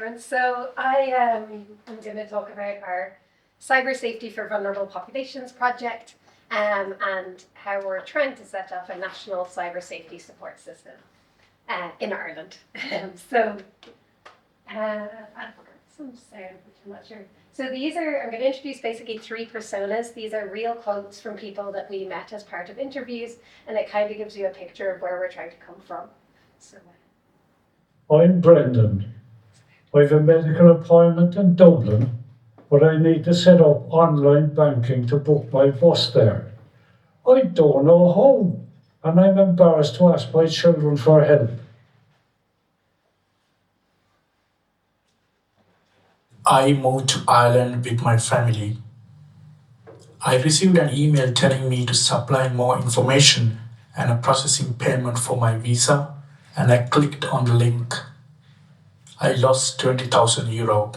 everyone. So I am going to talk about our Cyber Safety for Vulnerable Populations project and how we're trying to set up a national cyber safety support system in Ireland. Some sound, which I'm not sure. So these are, I'm going to introduce basically three personas. These are real quotes from people that we met as part of interviews, and it kind of gives you a picture of where we're trying to come from. So, I'm Brendan. I have a medical appointment in Dublin, but I need to set up online banking to book my bus there. I don't know how, and I'm embarrassed to ask my children for help. I moved to Ireland with my family. I received an email telling me to supply more information and a processing payment for my visa, and I clicked on the link. I lost €20,000.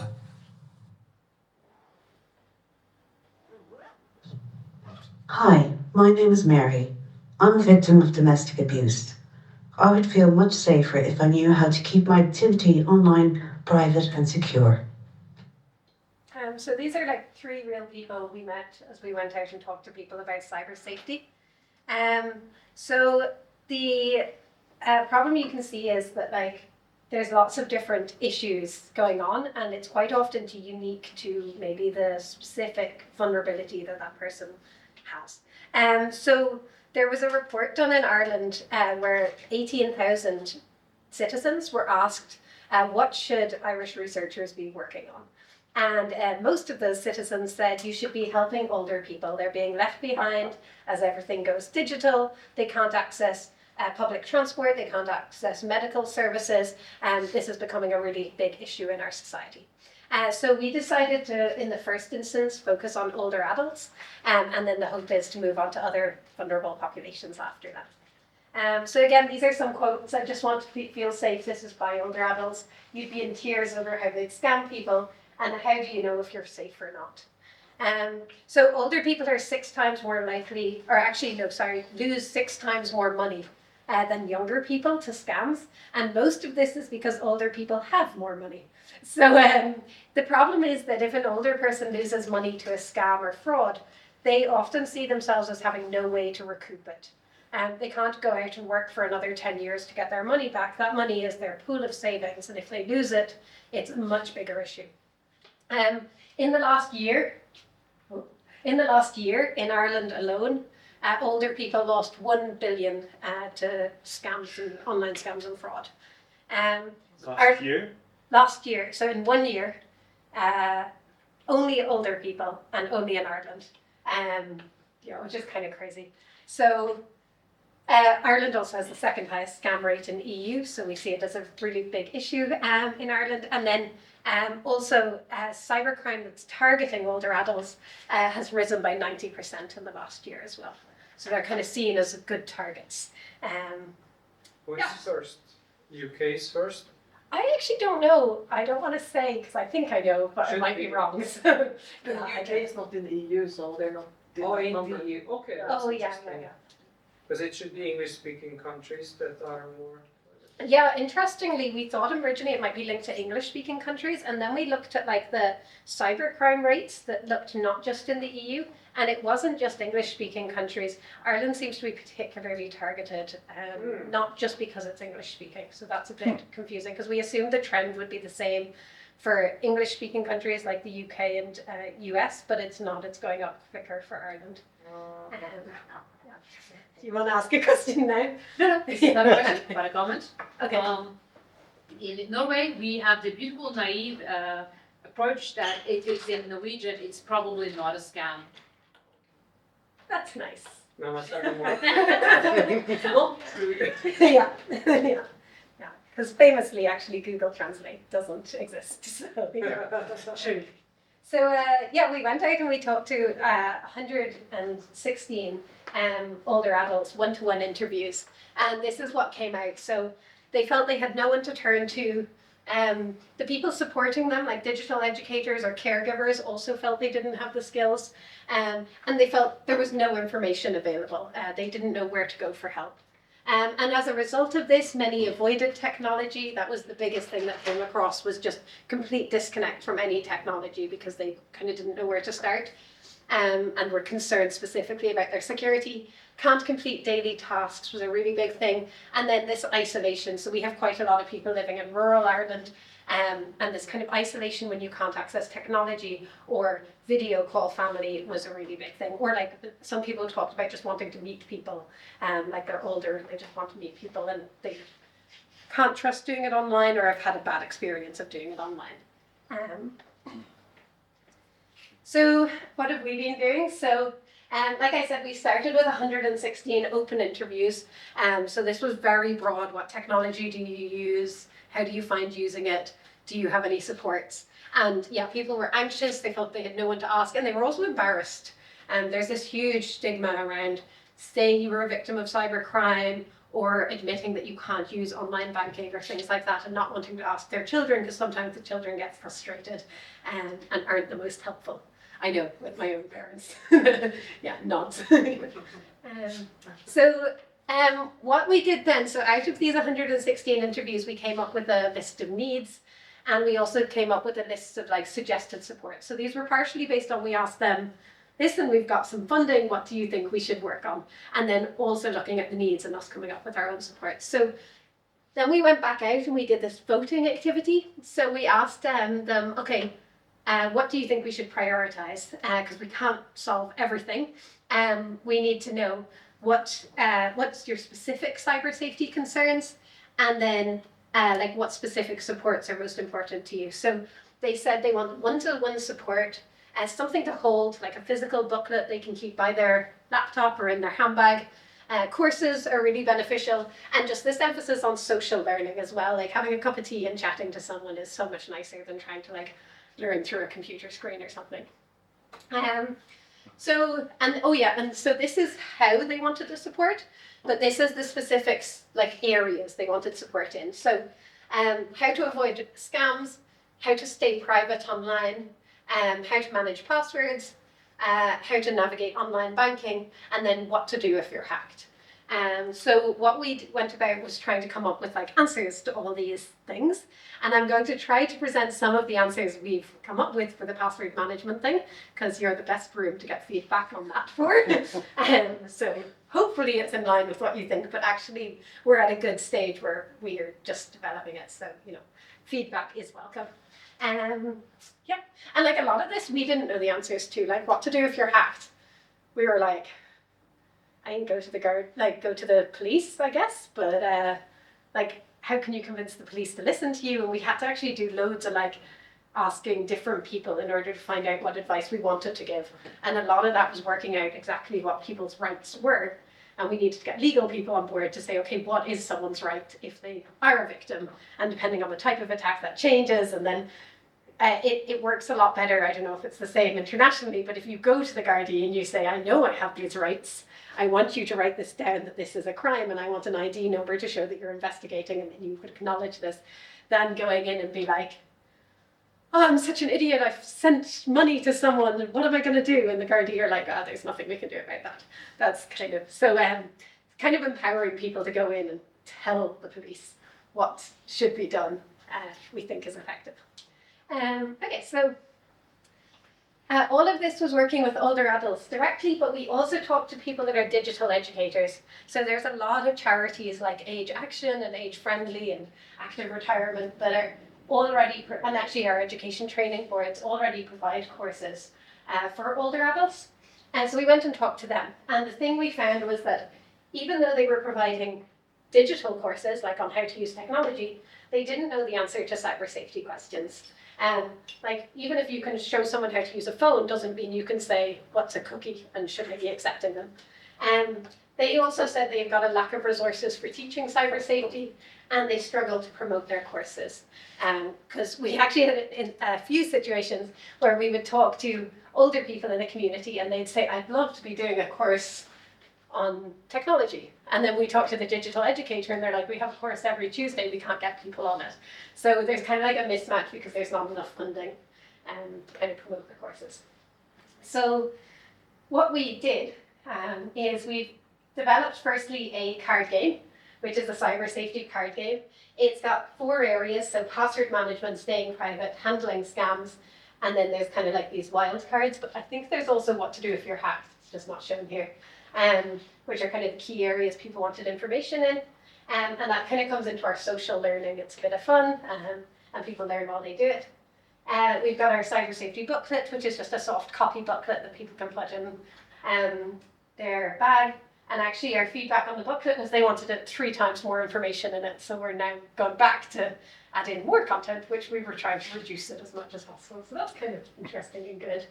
Hi, my name is Mary. I'm a victim of domestic abuse. I would feel much safer if I knew how to keep my activity online private and secure. So these are like three real people we met as we went out and talked to people about cyber safety. So the problem you can see is that there's lots of different issues going on, and it's quite often unique to maybe the specific vulnerability that person has. So there was a report done in Ireland where 18,000 citizens were asked what should Irish researchers be working on. And most of those citizens said you should be helping older people. They're being left behind as everything goes digital. They can't access public transport. They can't access medical services. And this is becoming a really big issue in our society. So we decided to, in the first instance, focus on older adults. And then the hope is to move on to other vulnerable populations after that. So again, these are some quotes. I just want to feel safe. This is by older adults. You'd be in tears over how they'd scam people. And how do you know if you're safe or not? So older people are 6 times more likely, lose 6 times more money than younger people to scams. And most of this is because older people have more money. So the problem is that if an older person loses money to a scam or fraud, they often see themselves as having no way to recoup it. They can't go out and work for another 10 years to get their money back. That money is their pool of savings, and if they lose it, it's a much bigger issue. In the last year in Ireland alone, older people lost 1 billion to scams and online scams and fraud. Last year, so in 1 year, only older people and only in Ireland, which is kind of crazy. So Ireland also has the second highest scam rate in the EU, so we see it as a really big issue in Ireland. And then also, cybercrime that's targeting older adults has risen by 90% in the last year as well. So they're kind of seen as good targets. Who's first? UK's first? I actually don't know. I don't want to say because I think I know, but I might be wrong. So, the UK is not in the EU, so they're not. In the EU. Okay. Yeah. Because it should be English-speaking countries that are more. Yeah, interestingly, we thought originally it might be linked to English-speaking countries, and then we looked at the cybercrime rates that looked not just in the EU, and it wasn't just English-speaking countries. Ireland seems to be particularly targeted, not just because it's English-speaking, so that's a bit confusing, because we assumed the trend would be the same for English-speaking countries like the UK and US, but it's not. It's going up quicker for Ireland. Do you want to ask a question now? No, it's not a question, but a comment. Okay. In Norway, we have the beautiful, naive approach that if it's in Norwegian, it's probably not a scam. That's nice. No, that's not more. Not true. Yeah. Because famously, actually, Google Translate doesn't exist. So, True. So we went out and we talked to 116 older adults, one-to-one interviews, and this is what came out. So they felt they had no one to turn to. The people supporting them, like digital educators or caregivers, also felt they didn't have the skills, and they felt there was no information available. They didn't know where to go for help. And as a result of this, many avoided technology. That was the biggest thing that came across, was just complete disconnect from any technology because they kind of didn't know where to start, and were concerned specifically about their security. Can't complete daily tasks was a really big thing. And then this isolation. So we have quite a lot of people living in rural Ireland, and this kind of isolation when you can't access technology or video call family was a really big thing. Or like some people talked about just wanting to meet people, like they're older, they just want to meet people and they can't trust doing it online, or have had a bad experience of doing it online. So what have we been doing? So like I said, we started with 116 open interviews. So this was very broad. What technology do you use? How do you find using it? Do you have any supports? And yeah, people were anxious. They felt they had no one to ask, and they were also embarrassed. And there's this huge stigma around saying you were a victim of cybercrime, or admitting that you can't use online banking or things like that, and not wanting to ask their children, because sometimes the children get frustrated and aren't the most helpful. I know, with my own parents. Yeah, nods. What we did then, so out of these 116 interviews, we came up with a list of needs, and we also came up with a list of like suggested support. So these were partially based on, we asked them, listen, we've got some funding, what do you think we should work on? And then also looking at the needs and us coming up with our own support. So then we went back out and we did this voting activity. So we asked them, okay, what do you think we should prioritize? Because we can't solve everything. We need to know what's your specific cyber safety concerns, and then like what specific supports are most important to you. So they said they want one-to-one support, something to hold, like a physical booklet they can keep by their laptop or in their handbag. Courses are really beneficial, and just this emphasis on social learning as well. Like having a cup of tea and chatting to someone is so much nicer than trying to like learn through a computer screen or something. So this is how they wanted the support, but this is the specifics, like areas they wanted support in. So how to avoid scams, how to stay private online, how to manage passwords, how to navigate online banking, and then what to do if you're hacked. So what we went about was trying to come up with like answers to all these things. And I'm going to try to present some of the answers we've come up with for the password management thing, because you're the best room to get feedback on that for. So hopefully it's in line with what you think, but actually we're at a good stage where we're just developing it. So, feedback is welcome. Yeah, and like a lot of this, we didn't know the answers to, like what to do if you're hacked. We were like, I didn't go to the police, I guess, but like, how can you convince the police to listen to you? And we had to actually do loads of like asking different people in order to find out what advice we wanted to give. And a lot of that was working out exactly what people's rights were. And we needed to get legal people on board to say, okay, what is someone's right if they are a victim? And depending on the type of attack, that changes. And then it works a lot better. I don't know if it's the same internationally, but if you go to the Gardaí and you say, I know I have these rights, I want you to write this down, that this is a crime, and I want an ID number to show that you're investigating and that you would acknowledge this, than going in and be like, oh, I'm such an idiot, I've sent money to someone, what am I going to do? And the Gardaí are like, there's nothing we can do about that. That's kind of empowering people to go in and tell the police what should be done, we think is effective. Okay, so all of this was working with older adults directly, but we also talked to people that are digital educators. So there's a lot of charities like Age Action and Age Friendly and Active Retirement that are already, and actually our education training boards already provide courses for older adults. And so we went and talked to them. And the thing we found was that even though they were providing digital courses, like on how to use technology, they didn't know the answer to cyber safety questions. Like, even if you can show someone how to use a phone, doesn't mean you can say, what's a cookie, and should I be accepting them? They also said they've got a lack of resources for teaching cyber safety, and they struggle to promote their courses. Because we actually had in a few situations where we would talk to older people in the community, and they'd say, I'd love to be doing a course on technology. And then we talk to the digital educator and they're like, we have a course every Tuesday, we can't get people on it. So there's kind of like a mismatch because there's not enough funding to kind of promote the courses. So what we did is we developed firstly a card game. which is a cyber safety card game. It's got 4 areas, so password management, staying private, handling scams, and then there's kind of like these wild cards, but I think there's also what to do if you're hacked. It's just not shown here, which are kind of the key areas people wanted information in. And that kind of comes into our social learning. It's a bit of fun, and people learn while they do it. We've got our cyber safety booklet, which is just a soft copy booklet that people can put in their bag. And actually our feedback on the booklet was they wanted it 3 times more information in it. So we're now going back to add in more content, which we were trying to reduce it as much as possible. So that's kind of interesting and good.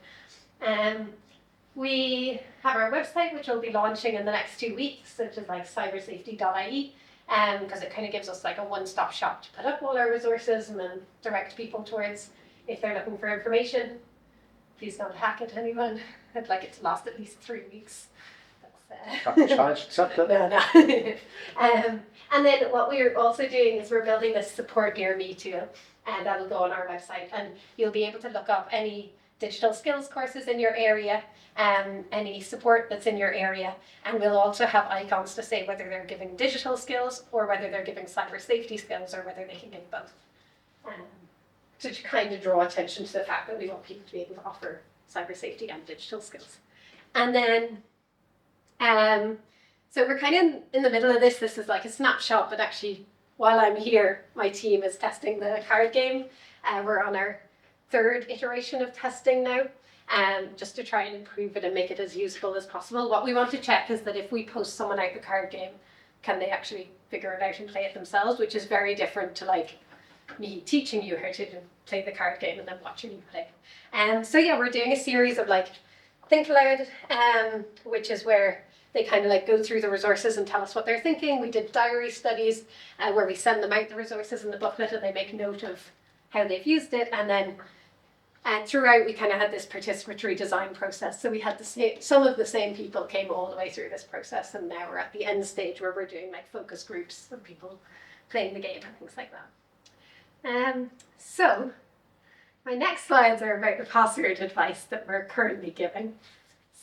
We have our website, which will be launching in the next 2 weeks, which is like cybersafety.ie, because it kind of gives us like a one-stop shop to put up all our resources and then direct people towards if they're looking for information. Please don't hack it, anyone. I'd like it to last at least 3 weeks. Charge accepted. No. And then what we're also doing is we're building this support near me tool, and that'll go on our website, and you'll be able to look up any digital skills courses in your area, any support that's in your area, and we'll also have icons to say whether they're giving digital skills or whether they're giving cyber safety skills or whether they can give both. To kind of draw attention to the fact that we want people to be able to offer cyber safety and digital skills. And then so we're kind of in the middle of this. This is like a snapshot, but actually while I'm here, my team is testing the card game. We're on our 3rd iteration of testing now, just to try and improve it and make it as useful as possible. What we want to check is that if we post someone out the card game, can they actually figure it out and play it themselves, which is very different to like me teaching you how to play the card game and then watching you play. So yeah, we're doing a series of like Think Aloud, which is where they kind of like go through the resources and tell us what they're thinking. We did diary studies where we send them out the resources in the booklet and they make note of how they've used it. And then throughout we kind of had this participatory design process. So we had some of the same people came all the way through this process, and now we're at the end stage where we're doing like focus groups of people playing the game and things like that. So my next slides are about the password advice that we're currently giving.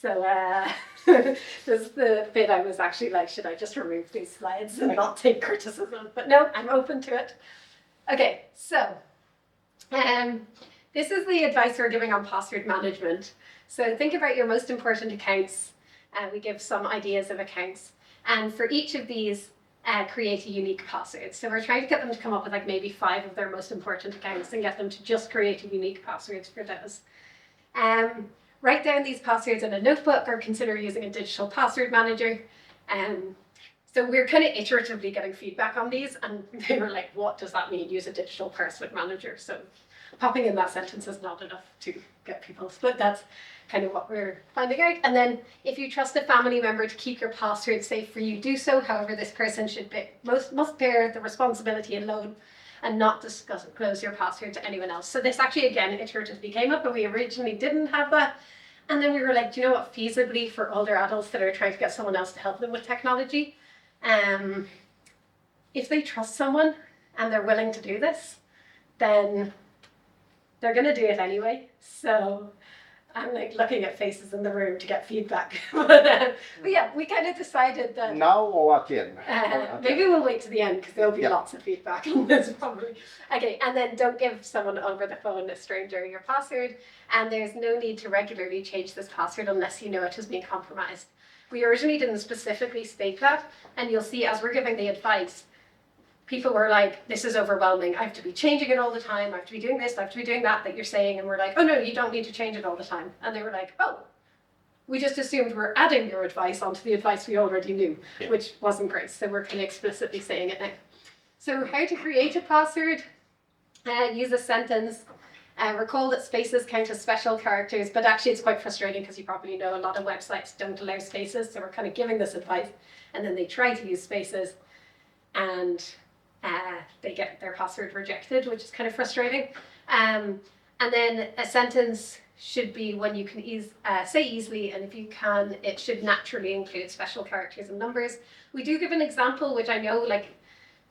So this is the bit I was actually like, should I just remove these slides and not take criticism? But no, I'm open to it. Okay, so this is the advice we're giving on password management. So think about your most important accounts. We give some ideas of accounts. And for each of these, create a unique password. So we're trying to get them to come up with like maybe 5 of their most important accounts and get them to just create a unique password for those. Write down these passwords in a notebook or consider using a digital password manager. So we're kind of iteratively getting feedback on these, and they were like, what does that mean, use a digital password manager? So popping in that sentence is not enough to get people, but that's kind of what we're finding out. And then if you trust a family member to keep your password safe for you, do so. However, this person must bear the responsibility alone and not disclose your password to anyone else. So this actually, again, iteratively came up, and we originally didn't have that. And then we were like, do you know what, feasibly for older adults that are trying to get someone else to help them with technology, if they trust someone and they're willing to do this, then they're going to do it anyway. So I'm like looking at faces in the room to get feedback. But yeah, we kind of decided that Now or at the end? maybe we'll wait to the end because there'll be lots of feedback on this probably. Okay, and then don't give someone over the phone, a stranger, your password. And there's no need to regularly change this password unless you know it has been compromised. We originally didn't specifically state that, and you'll see as we're giving the advice, people were like, this is overwhelming. I have to be changing it all the time. I have to be doing this, I have to be doing that you're saying. And we're like, oh no, you don't need to change it all the time. And they were like, oh, we just assumed we're adding your advice onto the advice we already knew, which wasn't great. So we're kind of explicitly saying it now. So how to create a password, use a sentence, recall that spaces count as special characters, but actually it's quite frustrating because you probably know a lot of websites don't allow spaces. So we're kind of giving this advice and then they try to use spaces and they get their password rejected, which is kind of frustrating. And then a sentence should be one you can say easily, and if you can, it should naturally include special characters and numbers. We do give an example, which I know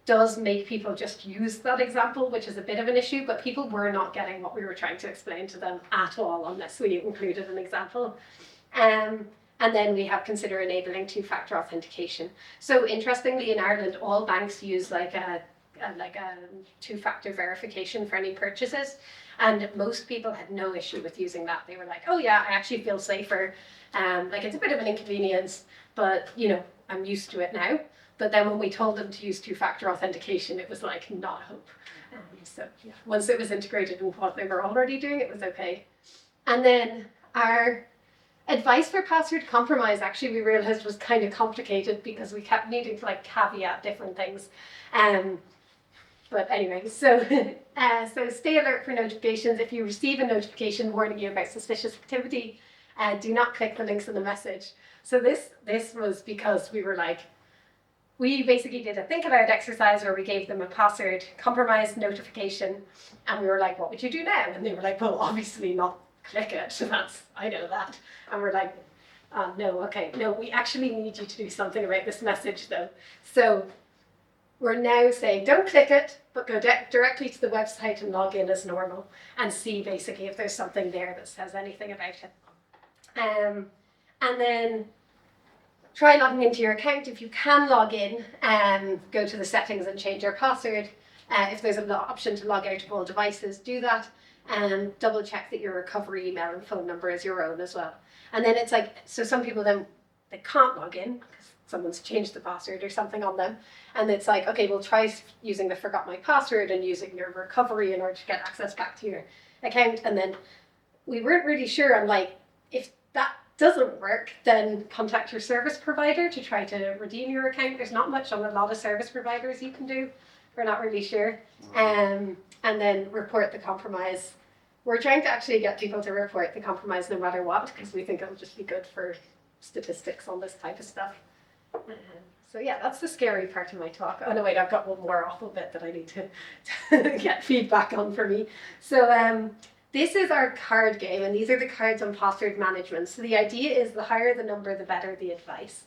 does make people just use that example, which is a bit of an issue, but people were not getting what we were trying to explain to them at all unless we included an example. And then we have consider enabling two-factor authentication. So interestingly, in Ireland, all banks use like a two-factor verification for any purchases. And most people had no issue with using that. They were like, oh yeah, I actually feel safer. Like it's a bit of an inconvenience, but you know, I'm used to it now. But then when we told them to use two-factor authentication, it was like not a hope. So yeah, once it was integrated in what they were already doing, it was okay. And then our advice for password compromise, actually, we realized was kind of complicated because we kept needing to like caveat different things. But anyway, so stay alert for notifications. If you receive a notification warning you about suspicious activity, do not click the links in the message. So this was because we were like, we basically did a think aloud exercise where we gave them a password compromise notification, and we were like, what would you do now? And they were like, well, obviously not click it. That's, I know that. And we're like, no, okay, no, we actually need you to do something about this message though. So we're now saying, don't click it, but go directly to the website and log in as normal and see basically if there's something there that says anything about it. And then try logging into your account. If you can log in, go to the settings and change your password. If there's an option to log out of all devices, do that. And double check that your recovery email and phone number is your own as well. And then it's like, so some people then, they can't log in because someone's changed the password or something on them. And it's like, okay, we'll try using the forgot my password and using your recovery in order to get access back to your account. And then we weren't really sure. I'm like, if that doesn't work, then contact your service provider to try to redeem your account. There's not much on a lot of service providers you can do. We're not really sure. And then report the compromise. We're trying to actually get people to report the compromise no matter what, because we think it'll just be good for statistics on this type of stuff. So yeah, that's the scary part of my talk. Oh no, wait, I've got one more awful bit that I need to get feedback on for me. So this is our card game, and these are the cards on password management. So the idea is the higher the number, the better the advice.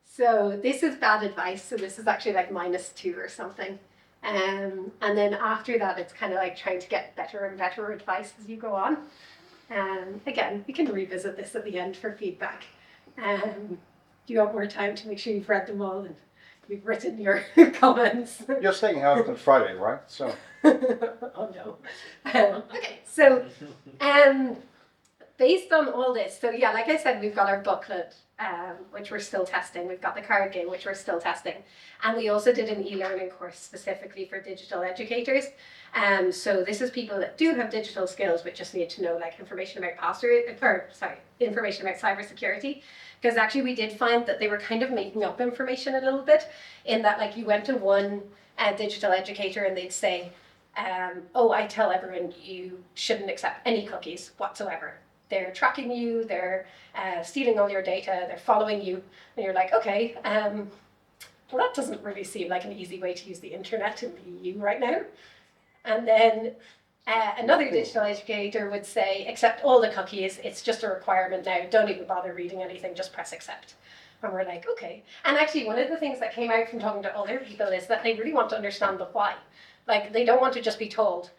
So this is bad advice. So this is actually like -2 or something. And then after that, it's kind of like trying to get better and better advice as you go on. Again, we can revisit this at the end for feedback. Do you want more time to make sure you've read them all and you've written your comments? You're staying out on Friday, right? So. Oh no. Okay, so based on all this, so yeah, like I said, we've got our booklet, which we're still testing. We've got the card game, which we're still testing. And we also did an e-learning course specifically for digital educators. So this is people that do have digital skills, but just need to know like information about information about cybersecurity. Because actually we did find that they were kind of making up information a little bit, in that like you went to one digital educator and they'd say, oh, I tell everyone you shouldn't accept any cookies whatsoever. They're tracking you, they're stealing all your data, they're following you. And you're like, okay, well, that doesn't really seem like an easy way to use the internet in the EU right now. And then another digital educator would say, accept all the cookies, it's just a requirement now, don't even bother reading anything, just press accept. And we're like, okay. And actually, one of the things that came out from talking to other people is that they really want to understand the why. Like, they don't want to just be told,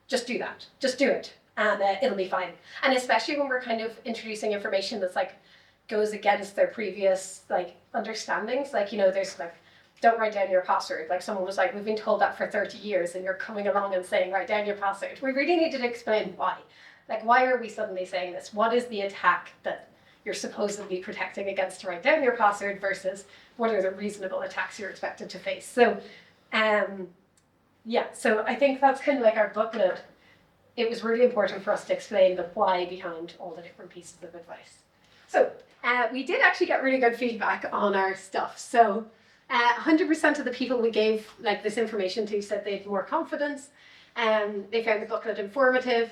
just do that, just do it, and it'll be fine. And especially when we're kind of introducing information that's like, goes against their previous like understandings. Like, you know, there's like, don't write down your password. Like someone was like, we've been told that for 30 years and you're coming along and saying, write down your password. We really need to explain why. Like, why are we suddenly saying this? What is the attack that you're supposedly protecting against to write down your password versus what are the reasonable attacks you're expected to face? So, yeah, so I think that's kind of like our booklet. It was really important for us to explain the why behind all the different pieces of advice. So we did actually get really good feedback on our stuff. So 100% of the people we gave like this information to said they had more confidence. They found the booklet informative.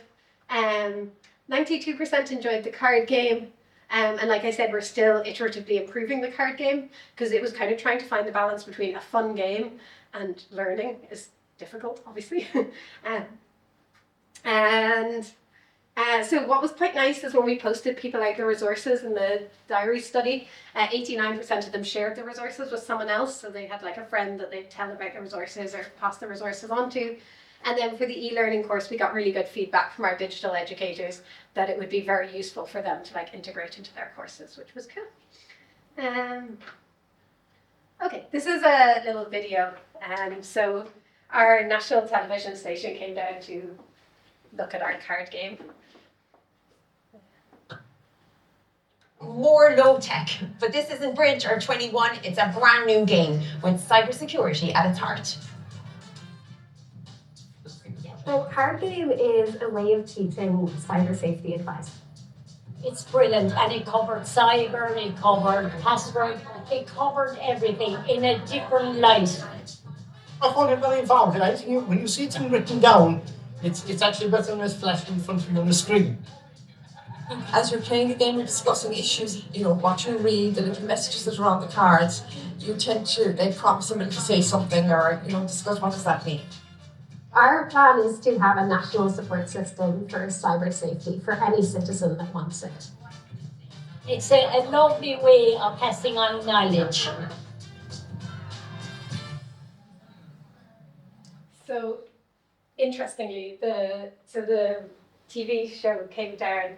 92% enjoyed the card game. And like I said, we're still iteratively improving the card game because it was kind of trying to find the balance between a fun game and learning is difficult, obviously. So what was quite nice is when we posted people out the resources in the diary study, 89% of them shared the resources with someone else. So they had like a friend that they'd tell about the resources or pass the resources on to. And then for the e-learning course, we got really good feedback from our digital educators that it would be very useful for them to like integrate into their courses, which was cool. Okay, this is a little video. So our national television station came down to look at our card game. More low tech, but this isn't Bridge or 21, it's a brand new game with cybersecurity at its heart. So card game is a way of teaching cyber safety advice. It's brilliant, and it covered cyber, it covered password, it covered everything in a different light. I found it very informative. I think when you see things written down, it's actually better than it's flashed in front of you on the screen. As you're playing the game, you're discussing issues, what you read, the little messages that are on the cards. You tend to, they prompt somebody to say something or, discuss what does that mean. Our plan is to have a national support system for cyber safety for any citizen that wants it. It's a lovely way of passing on knowledge. So, interestingly, the TV show came down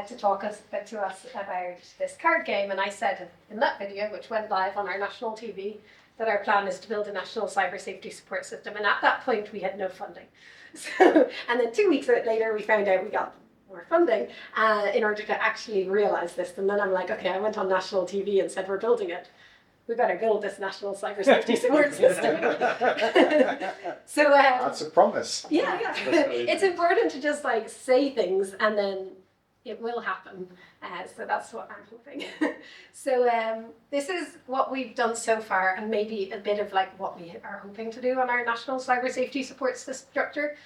to talk to us about this card game, and I said in that video, which went live on our national TV, that our plan is to build a national cyber safety support system, and at that point we had no funding. So, and then 2 weeks later we found out we got more funding in order to actually realize this, and then I'm like, okay, I went on national TV and said we're building it. We better build this national cyber safety support system. So that's a promise. Yeah. It's important to just like say things and then it will happen. So that's what I'm hoping. So this is what we've done so far, and maybe a bit of like what we are hoping to do on our national cyber safety support structure.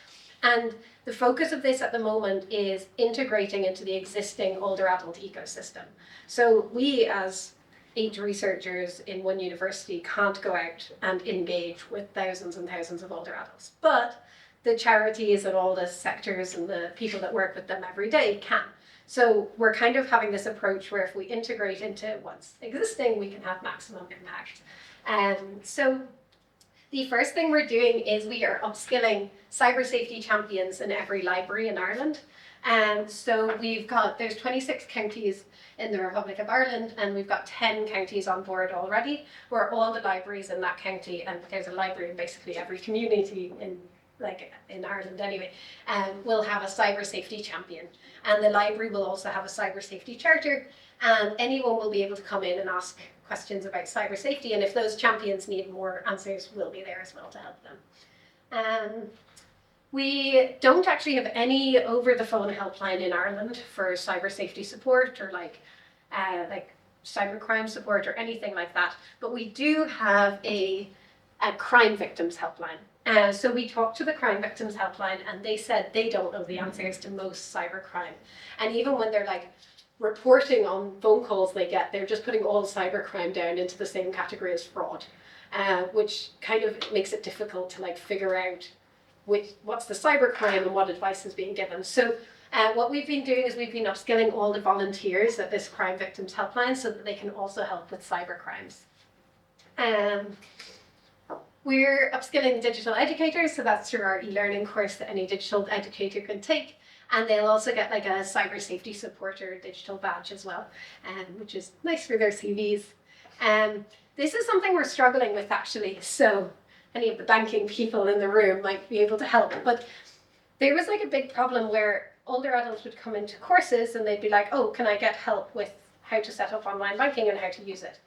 And the focus of this at the moment is integrating into the existing older adult ecosystem. So we as 8 researchers in one university can't go out and engage with thousands and thousands of older adults, but the charities and all the sectors and the people that work with them every day can. So we're kind of having this approach where if we integrate into what's existing, we can have maximum impact. So the first thing we're doing is we are upskilling cyber safety champions in every library in Ireland. And so there's 26 counties in the Republic of Ireland, and we've got 10 counties on board already, where all the libraries in that county, and there's a library in basically every community in Ireland anyway, will have a cyber safety champion. And the library will also have a cyber safety charter, and anyone will be able to come in and ask questions about cyber safety, and if those champions need more answers, we'll be there as well to help them. We don't actually have any over-the-phone helpline in Ireland for cyber safety support or like cybercrime support or anything like that, but we do have a crime victims helpline. So we talked to the crime victims helpline, and they said they don't know the answers to most cybercrime. And even when they're like reporting on phone calls they get, they're just putting all cybercrime down into the same category as fraud, which kind of makes it difficult to like figure out what's the cybercrime and what advice is being given. So what we've been doing is we've been upskilling all the volunteers at this crime victims helpline so that they can also help with cybercrimes. We're upskilling digital educators, so that's through our e-learning course that any digital educator can take. And they'll also get like a cyber safety supporter digital badge as well, which is nice for their CVs. This is something we're struggling with actually, so any of the banking people in the room might be able to help. But there was like a big problem where older adults would come into courses and they'd be like, oh, can I get help with how to set up online banking and how to use it?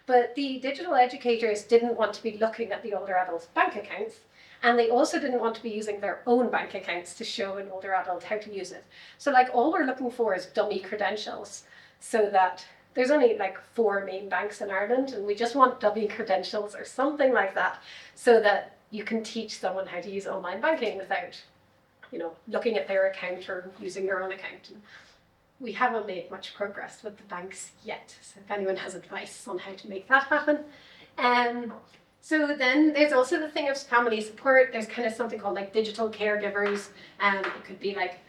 But the digital educators didn't want to be looking at the older adults' bank accounts, and they also didn't want to be using their own bank accounts to show an older adult how to use it. So like all we're looking for is dummy credentials, so that there's only like 4 main banks in Ireland, and we just want dummy credentials or something like that, so that you can teach someone how to use online banking without, looking at their account or using their own account. We haven't made much progress with the banks yet, so if anyone has advice on how to make that happen. So then there's also the thing of family support. There's kind of something called like digital caregivers. It could be like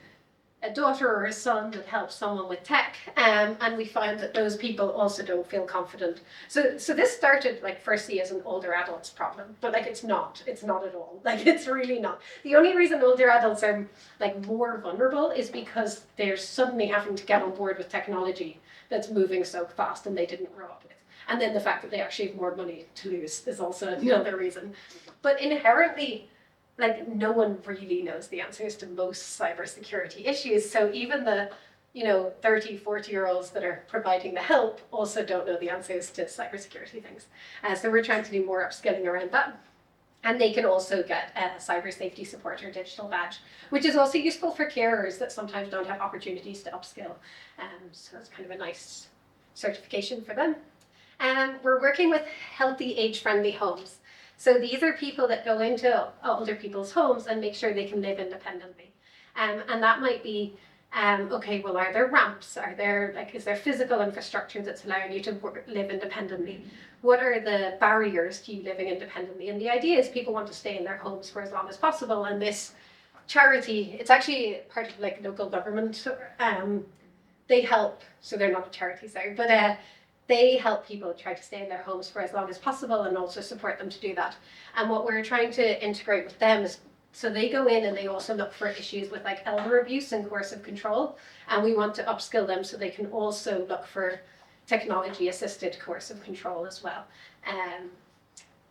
a daughter or a son that helps someone with tech, and we find that those people also don't feel confident. So this started like firstly as an older adults problem, but like it's not at all. Like it's really not. The only reason older adults are like more vulnerable is because they're suddenly having to get on board with technology that's moving so fast and they didn't grow up with. And then the fact that they actually have more money to lose is also another reason. But inherently, like no one really knows the answers to most cybersecurity issues. So even the, 30, 40-year-olds that are providing the help also don't know the answers to cybersecurity things. So we're trying to do more upskilling around that. And they can also get a cyber safety support or digital badge, which is also useful for carers that sometimes don't have opportunities to upskill. So it's kind of a nice certification for them. We're working with healthy age-friendly homes. So these are people that go into older people's homes and make sure they can live independently. And that might be, okay, well, are there ramps? Are there, is there physical infrastructure that's allowing you to live independently? What are the barriers to you living independently? And the idea is people want to stay in their homes for as long as possible. And this charity, it's actually part of like local government. They help, so they're not a charity, sorry, but they help people try to stay in their homes for as long as possible and also support them to do that. And what we're trying to integrate with them is, so they go in and they also look for issues with like elder abuse and coercive control. And we want to upskill them so they can also look for technology assisted coercive control as well.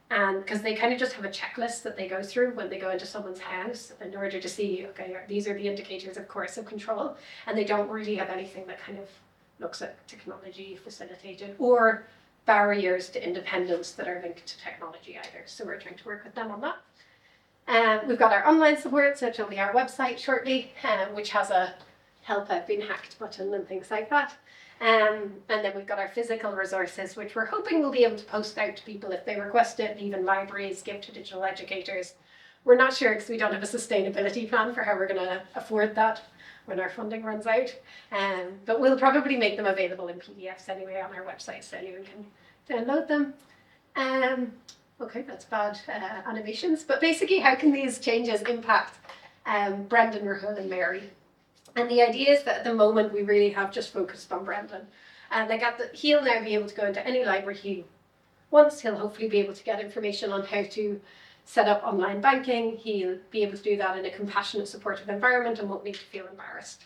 And because they kind of just have a checklist that they go through when they go into someone's house in order to see, okay, these are the indicators of coercive control. And they don't really have anything that kind of looks at technology facilitated or barriers to independence that are linked to technology either. So we're trying to work with them on that. We've got our online support, so it'll be our website shortly, which has a help I've been hacked button and things like that. And then we've got our physical resources, which we're hoping we'll be able to post out to people if they request it, and even libraries give to digital educators. We're not sure because we don't have a sustainability plan for how we're going to afford that when our funding runs out. But we'll probably make them available in PDFs anyway on our website so anyone can download them. Okay, that's bad animations. But basically, how can these changes impact Brendan, Rahul and Mary? And the idea is that at the moment we really have just focused on Brendan. He'll now be able to go into any library he wants. He'll hopefully be able to get information on how to set up online banking. He'll be able to do that in a compassionate, supportive environment and won't need to feel embarrassed.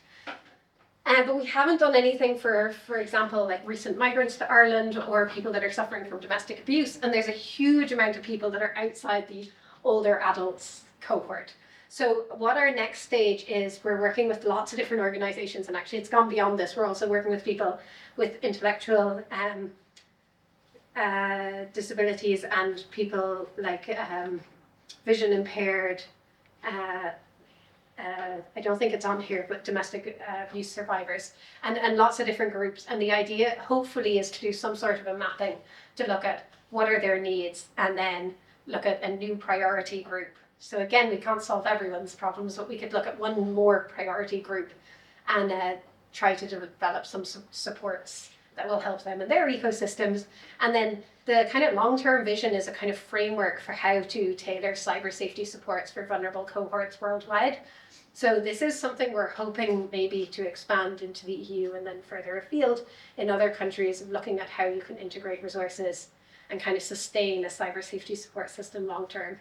But we haven't done anything for example, like recent migrants to Ireland or people that are suffering from domestic abuse. And there's a huge amount of people that are outside the older adults cohort. So what our next stage is, we're working with lots of different organizations, and actually it's gone beyond this. We're also working with people with intellectual disabilities and people like vision impaired, I don't think it's on here, but domestic abuse survivors, and lots of different groups. And the idea hopefully is to do some sort of a mapping to look at what are their needs and then look at a new priority group. So again, we can't solve everyone's problems, but we could look at one more priority group and try to develop some supports that will help them in their ecosystems. And then the kind of long-term vision is a kind of framework for how to tailor cyber safety supports for vulnerable cohorts worldwide. So this is something we're hoping maybe to expand into the EU and then further afield in other countries, of looking at how you can integrate resources and kind of sustain a cyber safety support system long-term.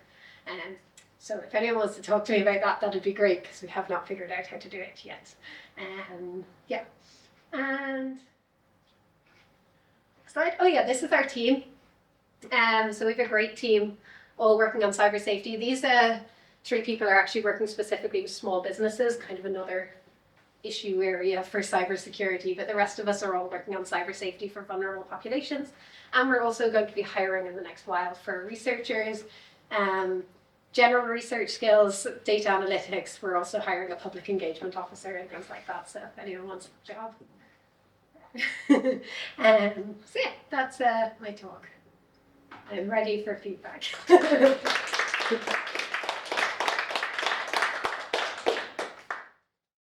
So if anyone wants to talk to me about that, that'd be great, because we have not figured out how to do it yet. Yeah. And slide. Oh yeah, this is our team. So we have a great team all working on cyber safety. These 3 people are actually working specifically with small businesses, kind of another issue area for cybersecurity, but the rest of us are all working on cyber safety for vulnerable populations. And we're also going to be hiring in the next while for researchers, general research skills, data analytics. We're also hiring a public engagement officer and things like that, so if anyone wants a job. So yeah, that's my talk. I'm ready for feedback.